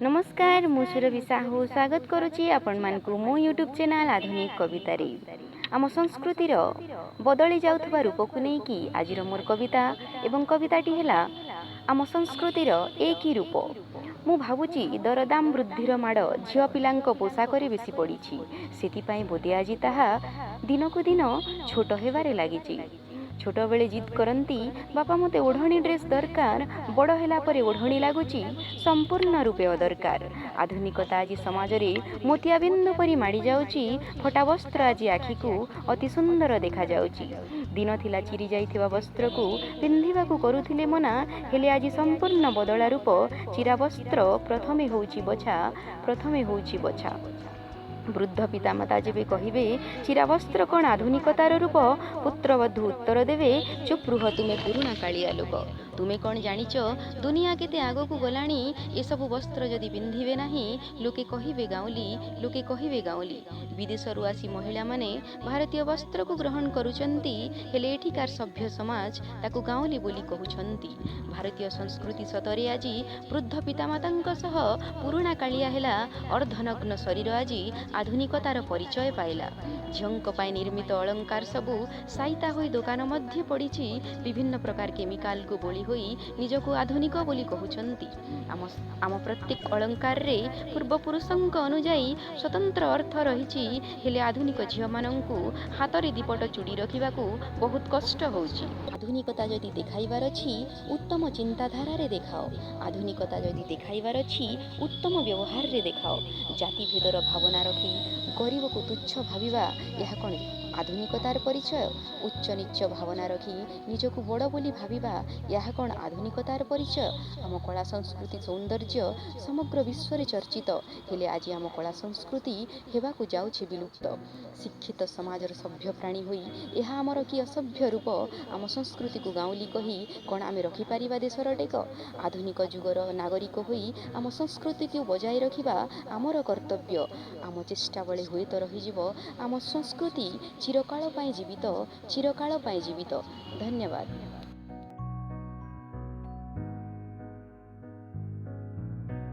नमस्कार मु सुरभि साहू स्वागत करुच्ची आपण मानकु मो यूट्यूब चैनल आधुनिक कविता रे आम संस्कृति बदली जाउथबा रूप को नहीं कि आज मोर कविता एवं कविताटी हैला आम संस्कृतिर एक ही रूप। मु भावुची दरदाम वृद्धिर माड़ झियो पिलांक पोशाकरे बेसी पड़िछि, सेतिपाई बोधे आज ताहा दिनकु दिन छोट हेबारे लागिछि। छोट बेले जिद करती बापा मते ओढ़णी ड्रेस दरकार, बड़ होला परे ओढ़णी लागुची संपूर्ण रूपे अदरकार। आधुनिकता आज समाज रे मोतिया बिंदु परी माड़ी जाउची, फटा वस्त्र आज आखि को अति सुंदर देखा जाउची। दिन थिला चिरी जाइथिबा वस्त्र को पिंधिबा को करुथिले मना, हेले आज संपूर्ण बदला रूप चिरा वस्त्र प्रथमे होउची बछा। वृद्ध पितामाता जेबे कहिबे चिरा वस्त्र कौन आधुनिकतार रूप, पुत्रवधू उत्तर देवे चुप रुह तुमे पुरुणा कालिया लोक। तुमे कौन जानिच दुनिया केते आगो को गलानी, ए सब वस्त्र जदि पिंधिबे नाही लोके कहिबे गाउली। विदेशरू आसी महिला माने भारतीय वस्त्र को ग्रहण करुचंती, हेले एठिकार सभ्य समाज ताकू गाउली बोली कहउछंती। भारतीय संस्कृति सतरे आजी वृद्ध पितामातांक सह पुरुणा कालिया हेला अर्धनग्न शरीर आजी आधुनिकतार परिचय पाइला। झियोंक पाई निर्मित अलंकार सबू साइता होई दुकान मध्य पड़िछि, विभिन्न प्रकार केमिकाल को बोली होई निजको आधुनिक बोली कहउछंती। आम प्रत्येक अलंकार रे पूर्वपुरुषंक अनुजाई स्वतंत्र अर्थ रहिछि, हेले आधुनिक झियो मानंकु हातरे दीपट चूड़ी रखिबाकू बहुत कष्ट होउछि। आधुनिकता जदि देखाइबार अछि उत्तम चिंताधारा रे देखाओ, आधुनिकता जदि देखाइबार अछि उत्तम व्यवहार रे देखाओ। जाति भेदर भावना रखी गरीब को तुच्छ भाविबा यह कौन आधुनिकतार परिचय? उच्च नीच भावना रखी निजको बड़ बोली भाविबा यह कौन आधुनिकतार परिचय? आम कला संस्कृति सौंदर्य समग्र विश्व रे चर्चित, हेले आज आम कला संस्कृति हेबाकू जाउछि विलुप्त। शिक्षित समाजर सभ्य प्राणी होई यह आमर कि असभ्य रूप, आम संस्कृति को गाउली कही कौन आमे रखि पारिबा देशर टेक? आधुनिक जुगर नागरिक होई आम संस्कृति को बजाय रखिबा आमर कर्तव्य। आम चेष्टा बळे हुए तो रहिजिवो आम संस्कृति चिरकाल पाई जीवित। धन्यवाद।